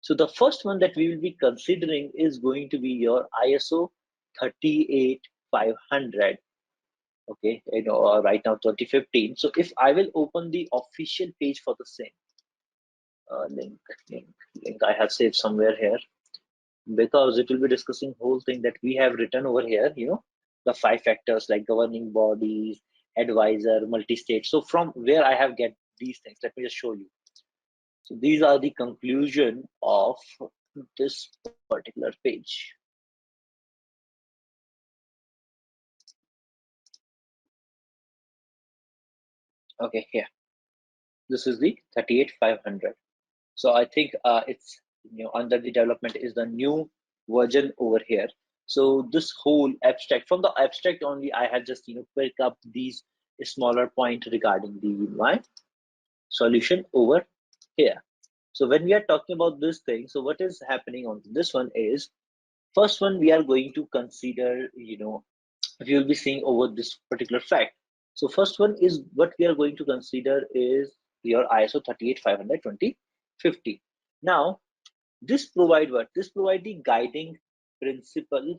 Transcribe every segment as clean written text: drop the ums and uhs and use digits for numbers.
So the first one that we will be considering is going to be your ISO 38500. Okay, right now 2015. So if I will open the official page for the same, link, link I have saved somewhere here, because it will be discussing whole thing that we have written over here, the 5 factors like governing bodies, advisor, multi-state. So from where I have get these things, let me just show you. So these are the conclusion of this particular page. Okay, here. This is the 38500. So I think it's under the development is the new version over here. So this whole abstract, from the abstract only, I have just picked up these smaller point regarding the my solution over here. So when we are talking about this thing, so what is happening on this one is, first one we are going to consider, if you'll be seeing over this particular fact. So first one is what we are going to consider is your ISO 38500/2050. Now this provide what? This provide the guiding principle.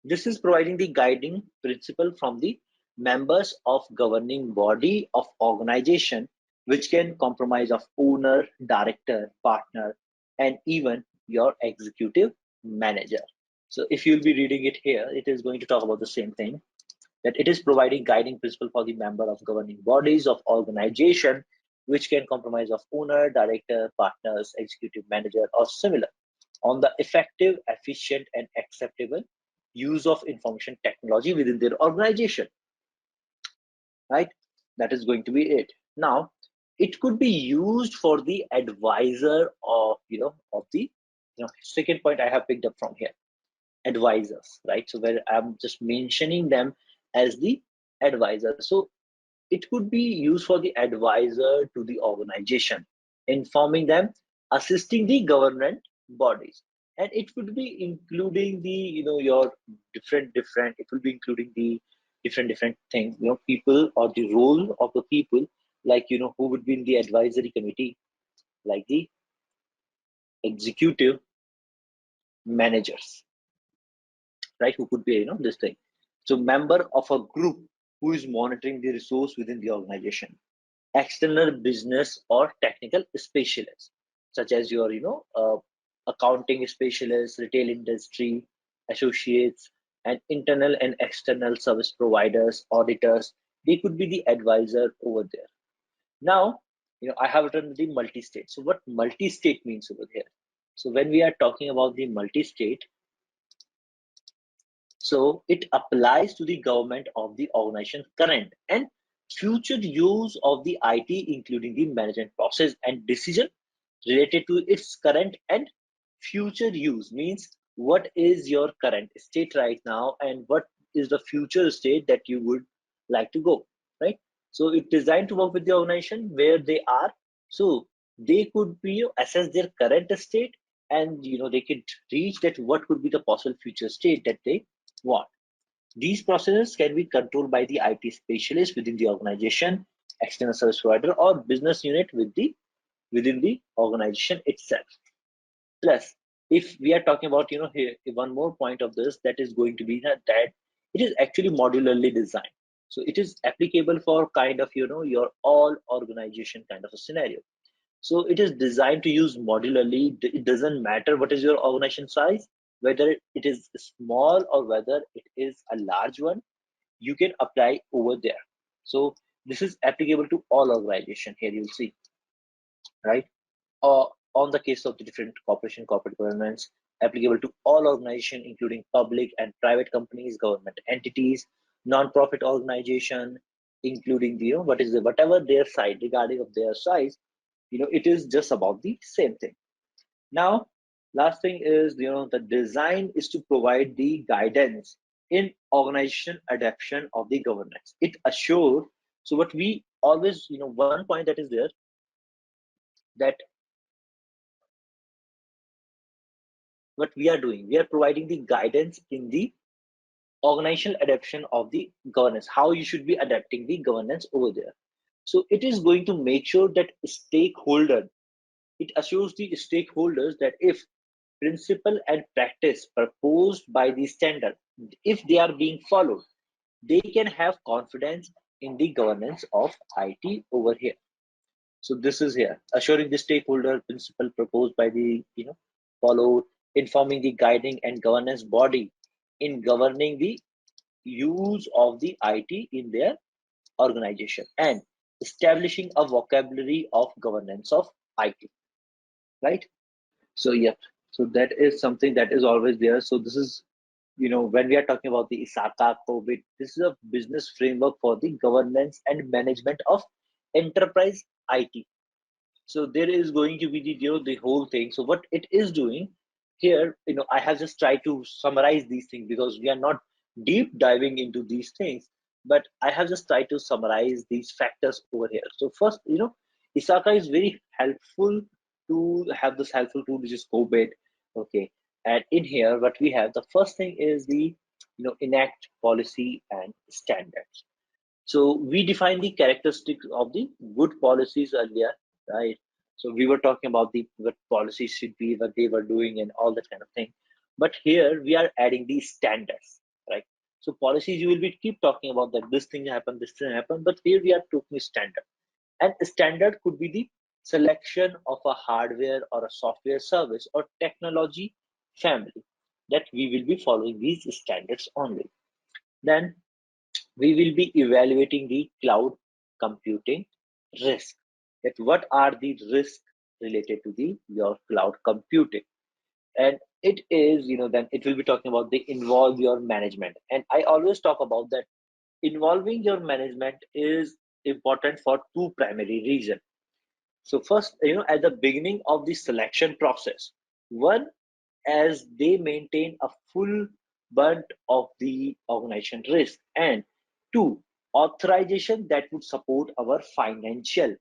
This is providing the guiding principle from the members of governing body of organization, which can comprise of owner, director, partner, and even your executive manager. So if you'll be reading it here, it is going to talk about the same thing, that it is providing guiding principle for the member of governing bodies of organization, which can comprise of owner, director, partners, executive manager, or similar, on the effective, efficient, and acceptable use of information technology within their organization, right? That is going to be it. Now, it could be used for the advisor of, of the, second point I have picked up from here, advisors, right? So where I'm just mentioning them as the advisor. So it could be used for the advisor to the organization, informing them, assisting the government bodies. And it would be including the, your different, it will be including the different things, people or the role of the people, like, who would be in the advisory committee, like the executive managers, right? Who could be, this thing. So member of a group who is monitoring the resource within the organization, external business or technical specialists, such as your, accounting specialists, retail industry associates, and internal and external service providers, auditors. They could be the advisor over there. Now, I have written the multi-state. So what multi-state means over here? So when we are talking about the multi-state, so it applies to the government of the organization current and future use of the IT, including the management process and decision related to its current and future use. Means what is your current state right now and what is the future state that you would like to go, right? So it's designed to work with the organization where they are. So they could be assess their current state, and they could reach that what could be the possible future state that they want. These processes can be controlled by the IT specialist within the organization, external service provider, or business unit within the organization itself. Plus, if we are talking about, here one more point of this, that is going to be that it is actually modularly designed. So it is applicable for kind of, your all organization kind of a scenario. So it is designed to use modularly. It doesn't matter what is your organization size, whether it is small or whether it is a large one, you can apply over there. So this is applicable to all organization. Here you'll see, right? On the case of the different corporation, corporate governance, applicable to all organization, including public and private companies, government entities, non-profit organization, including the, whatever their size, regarding of their size, it is just about the same thing. Now, last thing is, the design is to provide the guidance in organization adaptation of the governance. It assures, so what we always, one point that is there, that what we are doing, we are providing the guidance in the organizational adaptation of the governance, how you should be adapting the governance over there. So it is going to make sure that it assures the stakeholders that if principle and practice proposed by the standard, if they are being followed, they can have confidence in the governance of IT over here. So this is here, assuring the stakeholder principle proposed by the followed, informing the guiding and governance body in governing the use of the IT in their organization, and establishing a vocabulary of governance of IT, right? So yeah, so that is something that is always there. So this is, when we are talking about the ISACA COBIT, this is a business framework for the governance and management of enterprise IT. So there is going to be the whole thing. So what it is doing here, I have just tried to summarize these things because we are not deep diving into these things, but I have just tried to summarize these factors over here. So first, ISACA is very helpful to have this helpful tool, which is COBIT. Okay, and in here what we have, the first thing is the enact policy and standards. So we define the characteristics of the good policies earlier, right? So we were talking about the what policies should be, what they were doing, and all that kind of thing. But here we are adding these standards, right? So policies, you will be keep talking about that this thing happened, this thing happened, but here we are talking standard. And standard could be the selection of a hardware or a software service or technology family that we will be following these standards only. Then we will be evaluating the cloud computing risk. That what are the risks related to the your cloud computing, and it is, then it will be talking about the involve your management. And I always talk about that involving your management is important for two primary reasons. So first, at the beginning of the selection process, one, as they maintain a full burnt of the organization risk, and two, authorization that would support our financial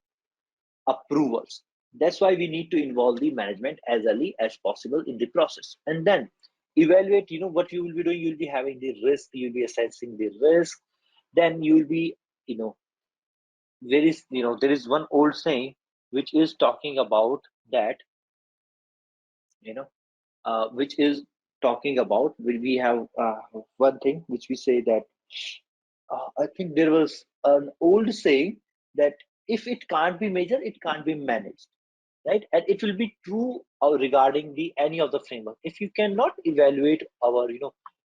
approvals. That's why we need to involve the management as early as possible in the process. And then evaluate, what you will be doing. You'll be having the risk, you'll be assessing the risk. Then you will be, you know there is one old saying which is talking about that, you know which is talking about, we have one thing which we say that, I think there was an old saying that if it can't be measured, it can't be managed, right? And it will be true regarding the any of the framework. If you cannot evaluate our,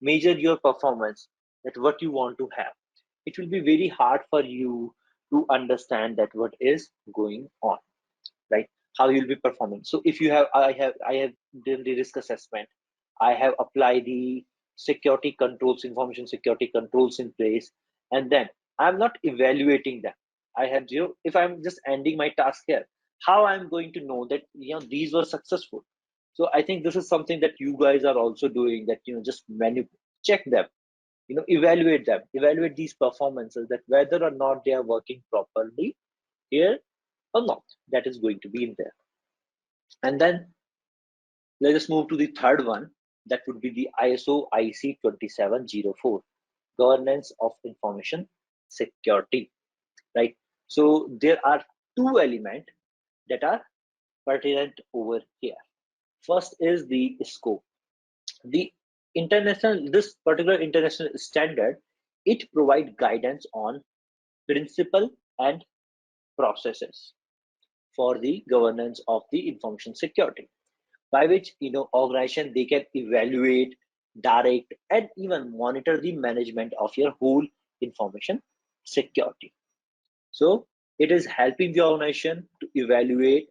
measure your performance, that what you want to have, it will be very hard for you to understand that what is going on, right? How you'll be performing. So if you have, I have done the risk assessment, I have applied the security controls, information security controls in place, and then I'm not evaluating them. I have zero. If I'm just ending my task here, how I'm going to know that these were successful? So I think this is something that you guys are also doing, that just check them, evaluate them, evaluate these performances, that whether or not they are working properly here or not, that is going to be in there. And then let us move to the third one, that would be the ISO IC 2704, governance of information security, right? So there are two elements that are pertinent over here. First is the scope. The this particular international standard, it provides guidance on principle and processes for the governance of the information security, by which organization they can evaluate, direct, and even monitor the management of your whole information security. So it is helping the organization to evaluate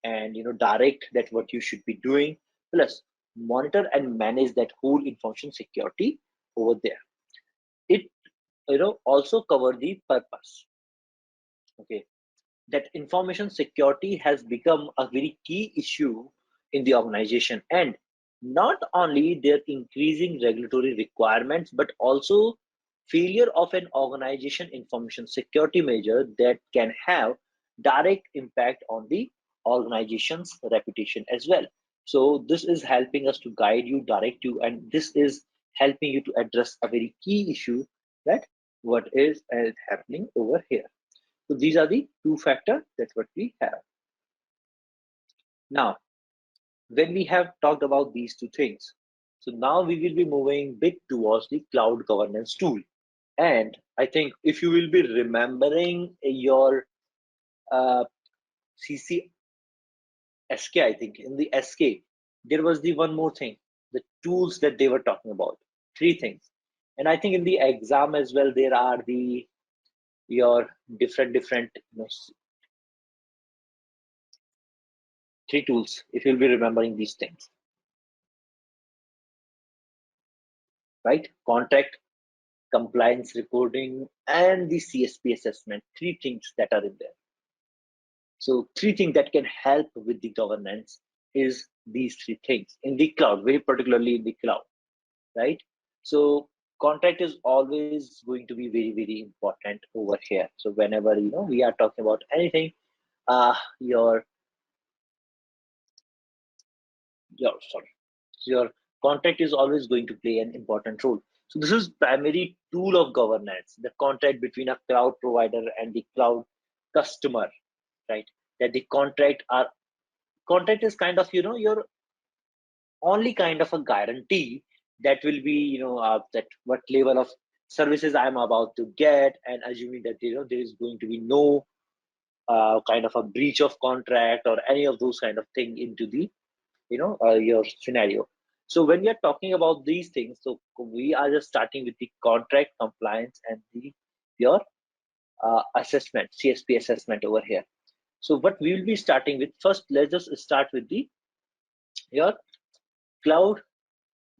and direct that what you should be doing, plus monitor and manage that whole information security over there. It also cover the purpose. Okay, that information security has become a very key issue in the organization, and not only their increasing regulatory requirements, but also failure of an organization information security measure that can have direct impact on the organization's reputation as well. So this is helping us to guide you, direct you, and this is helping you to address a very key issue, that what is happening over here. So these are the two factors that what we have. Now, when we have talked about these two things, so now we will be moving bit towards the cloud governance tool. And I think if you will be remembering your CCSK, I think in the SK, there was the one more thing, the tools that they were talking about, three things. And I think in the exam as well, there are the your different three tools, if you'll be remembering these things, right? Contract, compliance reporting, and the CSP assessment, three things that are in there. So three things that can help with the governance is these three things in the cloud, very particularly in the cloud, right? So contract is always going to be very important over here. So whenever we are talking about anything, your sorry, your contract is always going to play an important role. So this is primary tool of governance, the contract between a cloud provider and the cloud customer, right? That the contract is kind of your only kind of a guarantee that will be that what level of services I'm about to get, and assuming that there is going to be no kind of a breach of contract or any of those kind of thing into the your scenario. So when we are talking about these things, so we are just starting with the contract compliance and the your assessment, CSP assessment over here. So what we will be starting with first, let's just start with the your cloud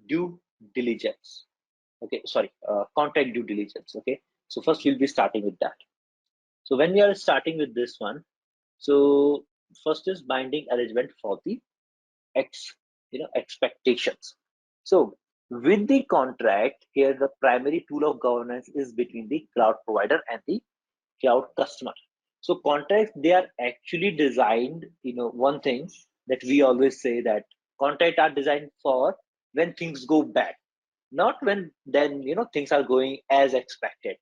due diligence. Okay, sorry, contract due diligence. Okay, so first we'll be starting with that. So when we are starting with this one, so first is binding arrangement for the expectations. So with the contract here, the primary tool of governance is between the cloud provider and the cloud customer. So contracts, they are actually designed, one thing that we always say, that contracts are designed for when things go bad, not when then things are going as expected.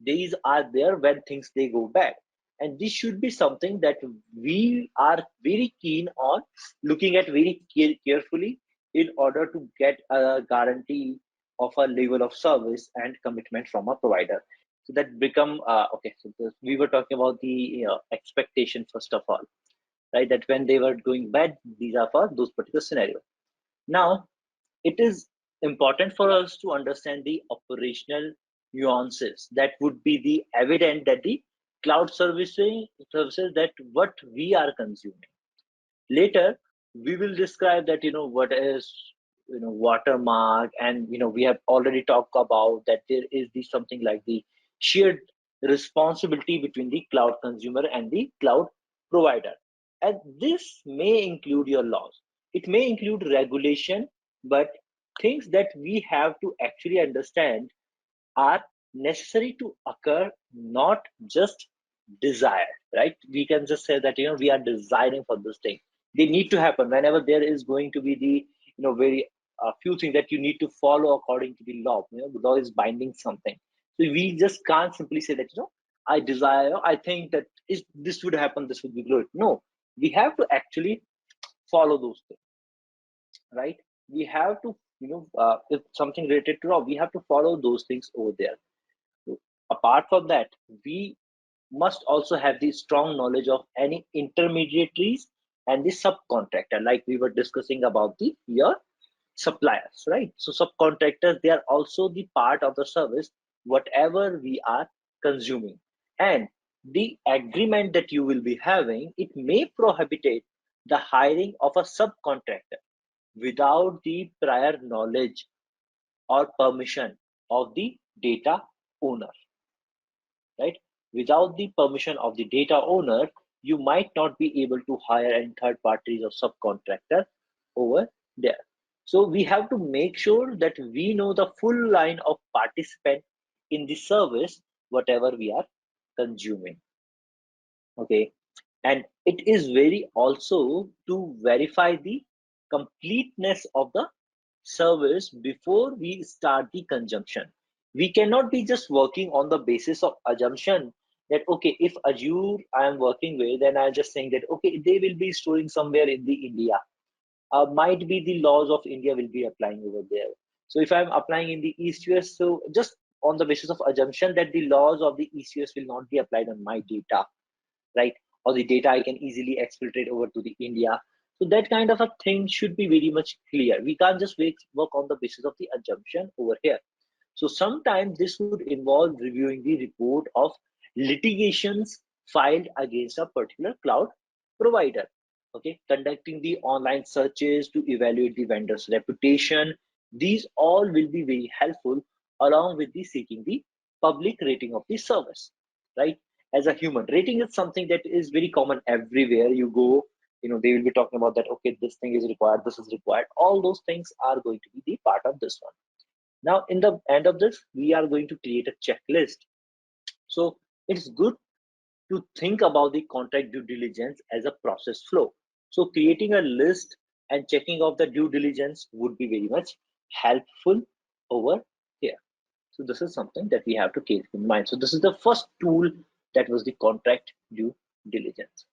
These are there when things they go bad, and this should be something that we are very keen on looking at very carefully in order to get a guarantee of a level of service and commitment from a provider. So that become okay, so we were talking about the expectation first of all, right? That when they were going bad, these are for those particular scenario. Now it is important for us to understand the operational nuances that would be the evident that the cloud services that what we are consuming. Later we will describe that what is watermark, and we have already talked about that there is the something like the shared responsibility between the cloud consumer and the cloud provider, and this may include your laws, it may include regulation, but things that we have to actually understand are necessary to occur, not just desired, right? We can just say that we are desiring for this thing. They need to happen whenever there is going to be the very few things that you need to follow according to the law. The law is binding something. So we just can't simply say that I desire, I think that if this would happen, this would be good. No, we have to actually follow those things, right? We have to if something related to law, we have to follow those things over there. So apart from that, we must also have the strong knowledge of any intermediaries and the subcontractor, like we were discussing about the your suppliers, right? So subcontractors, they are also the part of the service whatever we are consuming, and the agreement that you will be having, it may prohibit the hiring of a subcontractor without the prior knowledge or permission of the data owner, right? Without the permission of the data owner, you might not be able to hire any third parties or subcontractor over there. So we have to make sure that we know the full line of participant in the service, whatever we are consuming. Okay. And it is very also to verify the completeness of the service before we start the consumption. We cannot be just working on the basis of assumption that okay, if Azure I am working with, then I'm just saying that okay, they will be storing somewhere in the India. Might be the laws of India will be applying over there. So if I'm applying in the East US, so just on the basis of assumption that the laws of the East US will not be applied on my data, right? Or the data I can easily exfiltrate over to the India. So that kind of a thing should be very much clear. We can't just work on the basis of the assumption over here. So sometimes this would involve reviewing the report of litigations filed against a particular cloud provider. Okay, conducting the online searches to evaluate the vendor's reputation. These all will be very helpful along with the seeking the public rating of the service, right? As a human, rating is something that is very common everywhere you go. They will be talking about that, okay, this thing is required, this is required. All those things are going to be the part of this one. Now, in the end of this, we are going to create a checklist. So it's good to think about the contract due diligence as a process flow. So creating a list and checking off the due diligence would be very much helpful over here. So this is something that we have to keep in mind. So this is the first tool, that was the contract due diligence.